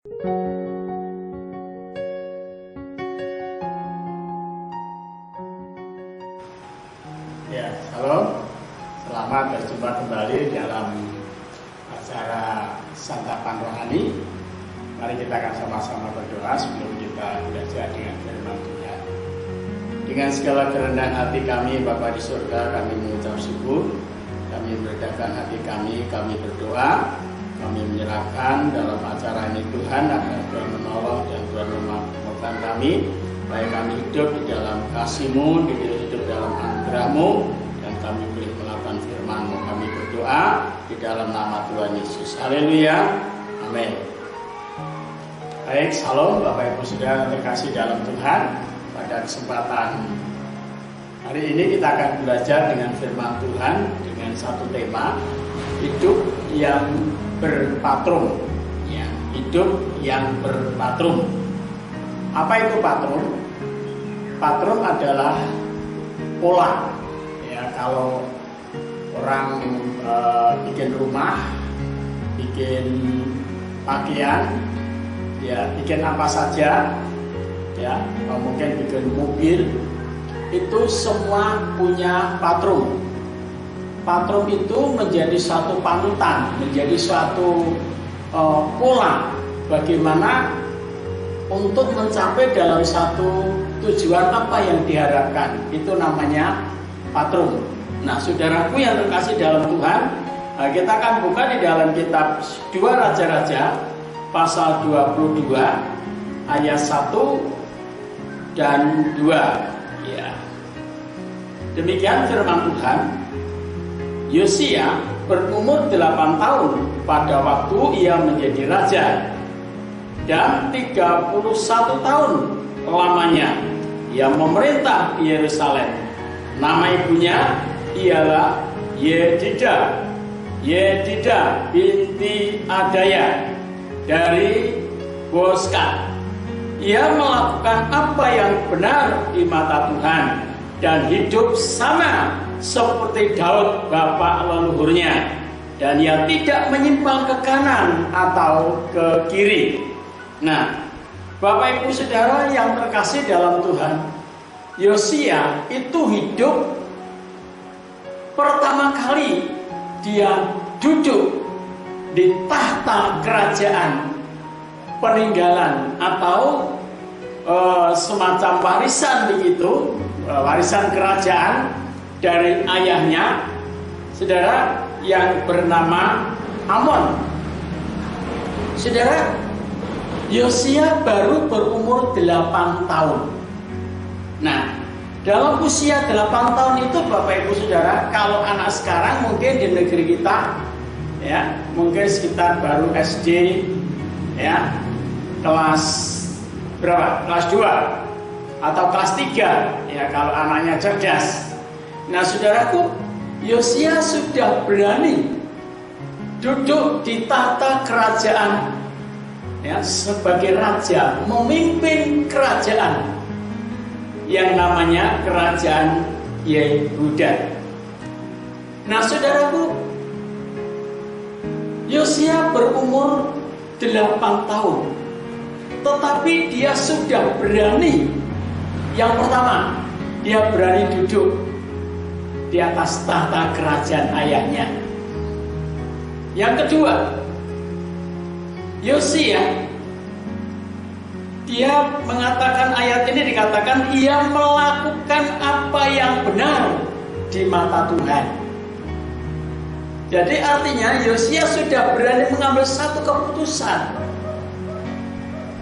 Ya, halo. Selamat berjumpa kembali dalam acara Santapan Rohani. Mari kita akan sama-sama berdoa sebelum kita belajar dengan firman Tuhan. Dengan segala kerendahan hati kami, Bapa di surga, kami mengucap syukur. Kami meredakan hati kami berdoa. Kami menyerahkan dalam acara ini Tuhan agar Tuhan menolong dan Tuhan memampukan kami. Baik kami hidup di dalam kasih-Mu, hidup dalam anugerah-Mu, dan kami boleh melakukan firman-Mu. Kami berdoa di dalam nama Tuhan Yesus. Haleluya. Amin. Baik, salam Bapak Ibu Saudara terkasih dalam Tuhan. Pada kesempatan hari ini kita akan belajar dengan firman Tuhan dengan satu tema, hidup yang berpatrum. Ya, hidup yang berpatrum. Apa itu patrum? Patrum adalah pola. Ya, kalau orang bikin rumah, bikin pakaian, ya bikin apa saja, ya mungkin bikin mobil, itu semua punya patrum. Patrum itu menjadi suatu panutan, menjadi suatu pola bagaimana untuk mencapai dalam satu tujuan apa yang diharapkan. Itu namanya patrum. Nah, saudaraku yang terkasih dalam Tuhan, kita akan buka di dalam kitab 2 Raja-Raja pasal 22 ayat 1 dan 2. Ya. Demikian firman Tuhan. Yosia berumur 8 tahun pada waktu ia menjadi raja, dan 31 tahun lamanya ia memerintah di Yerusalem. Nama ibunya ialah Yedidah binti Adaya dari Boskat. Ia melakukan apa yang benar di mata Tuhan dan hidup sama seperti Daud bapa leluhurnya, dan ia tidak menyimpang ke kanan atau ke kiri. Nah, Bapak Ibu Saudara yang terkasih dalam Tuhan, Yosia itu hidup pertama kali dia duduk di tahta kerajaan peninggalan atau semacam warisan begitu, warisan kerajaan dari ayahnya, saudara, yang bernama Amon. Saudara, Yosia baru berumur 8 tahun. Nah, dalam usia 8 tahun itu Bapak Ibu Saudara, kalau anak sekarang mungkin di negeri kita, ya mungkin sekitar baru SD, ya kelas berapa? Kelas 2 atau kelas 3, ya kalau anaknya cerdas. Nah, saudaraku, Yosia sudah berani duduk di tahta kerajaan, ya sebagai raja, memimpin kerajaan yang namanya kerajaan Yehuda. Nah, saudaraku, Yosia berumur 8 tahun, tetapi dia sudah berani. Yang pertama, dia berani duduk di atas tahta kerajaan ayahnya. Yang kedua, Yosia, dia mengatakan, ayat ini dikatakan ia melakukan apa yang benar di mata Tuhan. Jadi artinya Yosia sudah berani mengambil satu keputusan.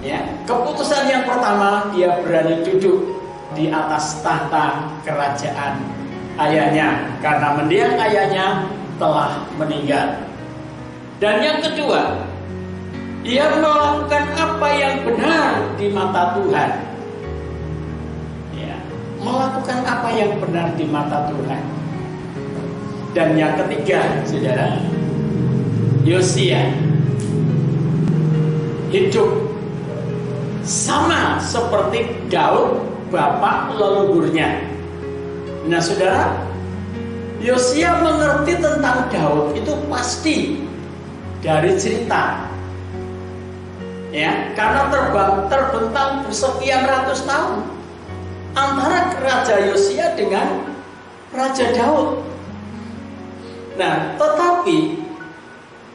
Ya, keputusan yang pertama, dia berani duduk di atas tahta kerajaan ayahnya karena mendiang ayahnya telah meninggal. Dan yang kedua, ia melakukan apa yang benar di mata Tuhan. Ya, melakukan apa yang benar di mata Tuhan. Dan yang ketiga, saudara, Yosia hidup sama seperti Daud bapak leluhurnya. Nah, saudara, Yosia mengerti tentang Daud itu pasti dari cerita Ya, karena terbentang sekian ratus tahun antara Raja Yosia dengan Raja Daud. Nah, tetapi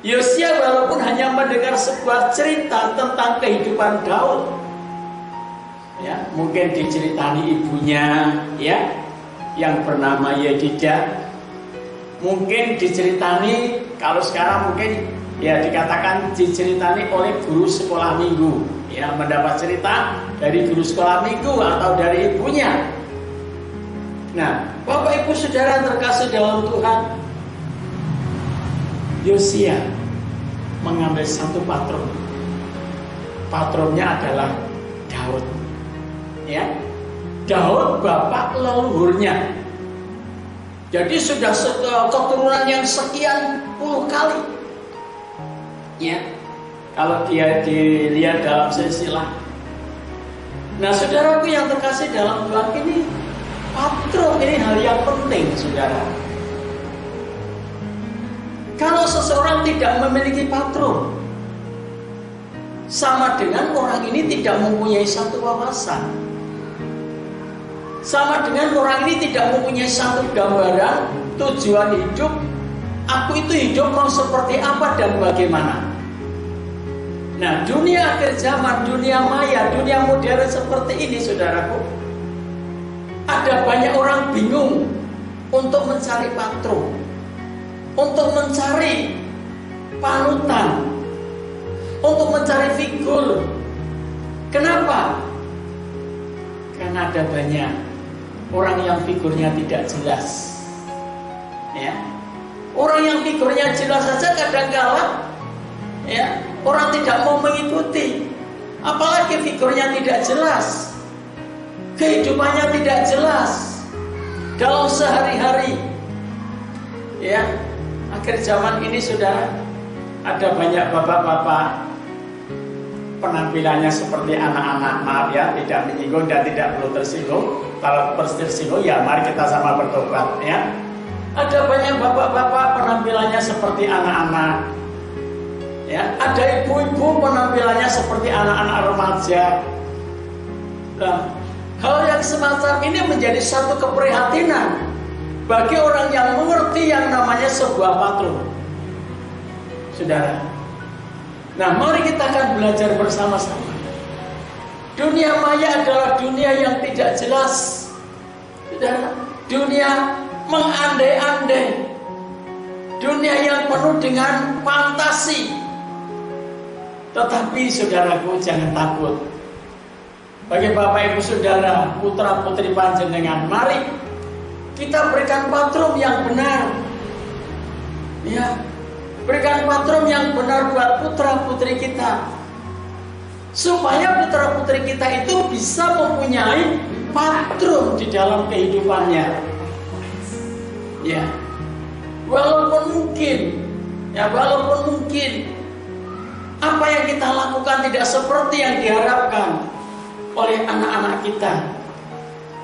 Yosia walaupun hanya mendengar sebuah cerita tentang kehidupan Daud, ya, mungkin diceritani ibunya, ya, yang bernama Yedidah, mungkin diceritani, kalau sekarang mungkin ya dikatakan diceritani oleh guru sekolah minggu, ya, mendapat cerita dari guru sekolah minggu atau dari ibunya. Nah, Bapak Ibu Saudara terkasih dalam Tuhan, Yosia mengambil satu patron. Patronnya adalah Daud. Ya, Daud bapak leluhurnya. Jadi sudah keturunan yang sekian puluh kali. Ya, kalau dia dilihat dalam silsilah. Nah, saudaraku yang terkasih dalam Tuhan, ini patron ini hal yang penting, saudara. Kalau seseorang tidak memiliki patron, sama dengan orang ini tidak mempunyai satu wawasan. Sama dengan orang ini tidak mempunyai satu gambaran tujuan hidup. Aku itu hidup mau seperti apa dan bagaimana. Nah, dunia akhir zaman, dunia maya, dunia modern seperti ini, saudaraku, ada banyak orang bingung untuk mencari patron, untuk mencari panutan, untuk mencari figur. Kenapa? Karena ada banyak orang yang figurnya tidak jelas. Ya, orang yang figurnya jelas saja kadang-kala, ya, orang tidak mau mengikuti. Apalagi figurnya tidak jelas, kehidupannya tidak jelas dalam sehari-hari. Ya, akhir zaman ini, saudara, ada banyak bapak-bapak penampilannya seperti anak-anak. Maaf ya, tidak menyinggung dan tidak perlu tersinggung. Kalau tersinggung ya mari kita sama bertobat, ya. Ada banyak bapak-bapak penampilannya seperti anak-anak, ya. Ada ibu-ibu penampilannya seperti anak-anak remaja. Nah, hal yang semacam ini menjadi satu keprihatinan bagi orang yang mengerti yang namanya sebuah patron, saudara. Nah, mari kita akan belajar bersama-sama. Dunia maya adalah dunia yang tidak jelas, saudara. Dunia mengandai-andai, dunia yang penuh dengan fantasi. Tetapi saudaraku, jangan takut. Bagi Bapak Ibu Saudara, putra putri panjenengan, mari kita berikan patron yang benar. Ya, berikan patron yang benar buat putra putri kita, supaya putra putri kita itu bisa mempunyai patron di dalam kehidupannya. Ya, walaupun mungkin apa yang kita lakukan tidak seperti yang diharapkan oleh anak-anak kita,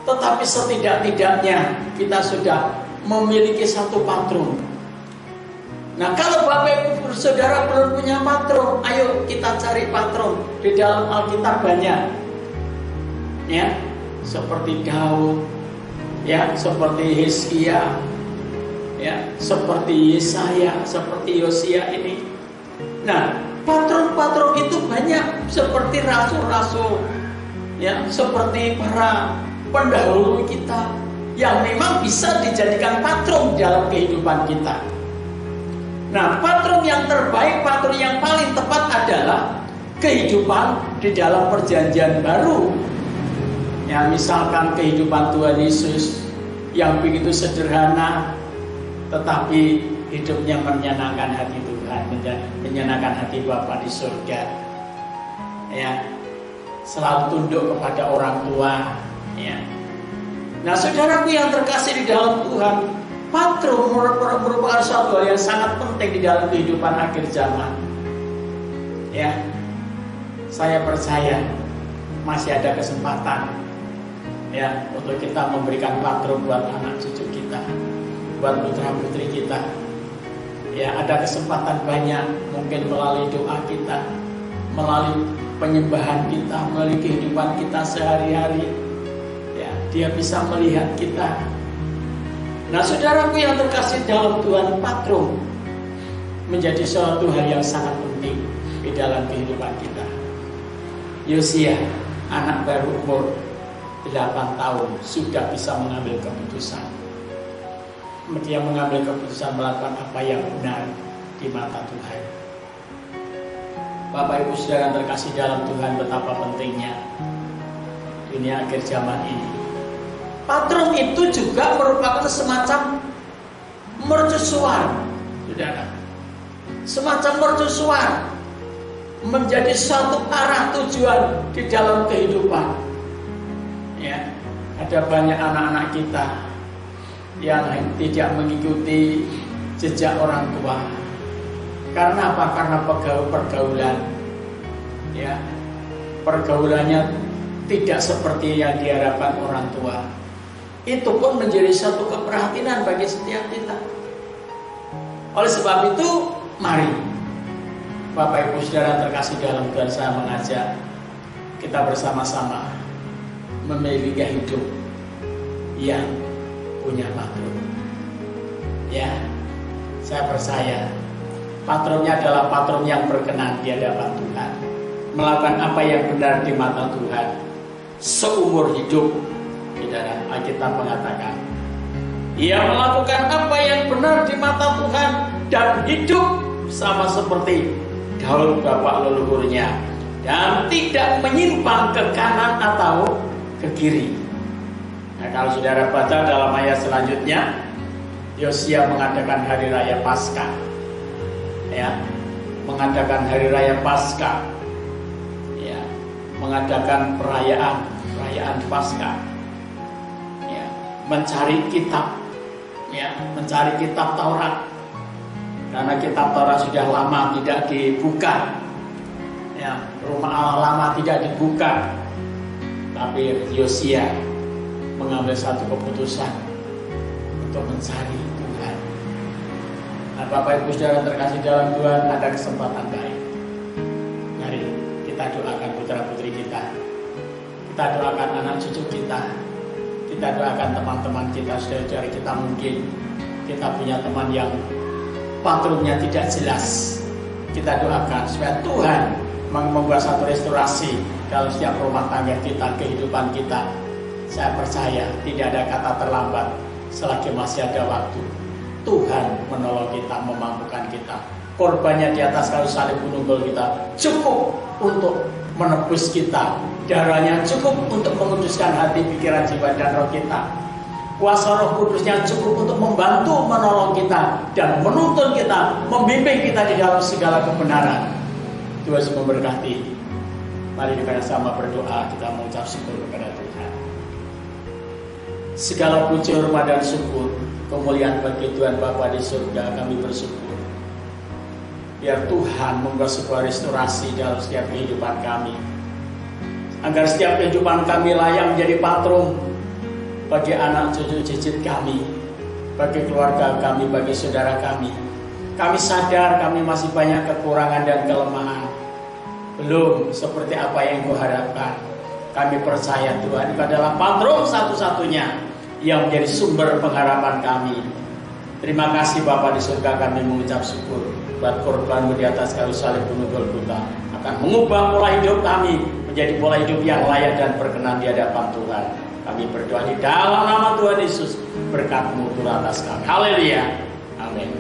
tetapi setidak-tidaknya kita sudah memiliki satu patron. Nah, kalau Bapak Ibu Saudara belum punya patron, ayo kita cari patron. Di dalam Alkitab banyak, ya, seperti Daud, ya, seperti Hizkia, ya, seperti Yesaya, seperti Yosia ini. Nah, patron-patron itu banyak, seperti rasul-rasul, ya, seperti para pendahulu kita yang memang bisa dijadikan patron dalam kehidupan kita. Nah, patron yang terbaik, patron yang paling tepat adalah kehidupan di dalam perjanjian baru. Ya, misalkan kehidupan Tuhan Yesus yang begitu sederhana, tetapi hidupnya menyenangkan hati Tuhan, menyenangkan hati Bapa di surga. Ya, selalu tunduk kepada orang tua. Ya. Nah, saudaraku yang terkasih di dalam Tuhan, patron merupakan suatu hal yang sangat penting di dalam kehidupan akhir zaman. Ya, saya percaya masih ada kesempatan, ya, untuk kita memberikan patron buat anak cucu kita, buat putra putri kita. Ya, ada kesempatan banyak, mungkin melalui doa kita, melalui penyembahan kita, melalui kehidupan kita sehari-hari. Ya, dia bisa melihat kita. Nah, saudaraku yang terkasih dalam Tuhan, patrum menjadi suatu hal yang sangat penting di dalam kehidupan kita. Yosia, anak baru umur 8 tahun, sudah bisa mengambil keputusan. Dia mengambil keputusan melakukan apa yang benar di mata Tuhan. Bapak Ibu Saudara terkasih dalam Tuhan, betapa pentingnya dunia akhir zaman ini. Patrum itu juga merupakan semacam mercusuar, saudara. Semacam mercusuar, menjadi satu arah tujuan di dalam kehidupan. Ya, ada banyak anak-anak kita yang tidak mengikuti jejak orang tua. Karena apa? Karena pergaulan. Ya, pergaulannya tidak seperti yang diharapkan orang tua. Itu pun menjadi satu keprihatinan bagi setiap kita. Oleh sebab itu, mari Bapak Ibu Saudara terkasih dalam Tuhan, saya mengajak kita bersama-sama memilih gaya hidup yang punya patrum. Ya, saya percaya patronnya adalah patron yang berkenan di hadapan Tuhan, melakukan apa yang benar di mata Tuhan seumur hidup. Saudara, Alkitab mengatakan ia melakukan apa yang benar di mata Tuhan dan hidup sama seperti Daud bapak leluhurnya, dan tidak menyimpang ke kanan atau ke kiri. Nah, kalau saudara baca dalam ayat selanjutnya, Yosia mengadakan hari raya Paskah. Ya, mengadakan hari raya Paskah. Ya, mengadakan perayaan Paskah. Ya, mencari kitab. Ya, mencari kitab Taurat. Karena kitab Taurat sudah lama tidak dibuka. Ya, rumah Allah lama tidak dibuka. Tapi Yosia mengambil satu keputusan untuk mencari Tuhan. Nah, Bapak Ibu Saudara terkasih dalam Tuhan, ada kesempatan baik. Mari kita doakan putra-putri kita. Kita doakan anak cucu kita. Kita doakan teman-teman kita, saudara-saudara kita. Mungkin kita punya teman yang patrumnya tidak jelas. Kita doakan supaya Tuhan membuat satu restorasi dalam setiap rumah tangga kita, kehidupan kita. Saya percaya tidak ada kata terlambat selagi masih ada waktu. Tuhan menolong kita, memampukan kita. Korbannya di atas kayu salib penunggul kita cukup untuk menebus kita. Darahnya cukup untuk menguduskan hati, pikiran, jiwa, dan roh kita. Kuasa Roh Kudusnya cukup untuk membantu, menolong kita, dan menuntun kita, membimbing kita di dalam segala kebenaran. Tuhan memberkati. Mari kita sama berdoa, kita mengucap syukur kepada Tuhan. Segala puji, hormat, dan syukur, kemuliaan bagi Tuhan Bapa di surga. Kami bersyukur biar Tuhan membuat sebuah restorasi dalam setiap kehidupan kami, agar setiap kehidupan kami layak menjadi patron bagi anak cucu cicit kami, bagi keluarga kami, bagi saudara kami. Kami sadar kami masih banyak kekurangan dan kelemahan, belum seperti apa yang Kau harapkan. Kami percaya Tuhan Kau adalah patron satu-satunya yang menjadi sumber pengharapan kami. Terima kasih Bapa di surga, kami mengucap syukur buat korban-Mu di atas kayu salib penunggul kita, akan mengubah pola hidup kami menjadi pola hidup yang layak dan berkenan di hadapan Tuhan. Kami berdoa di dalam nama Tuhan Yesus, berkat-Mu turun atas kami. Haleluya. Amin.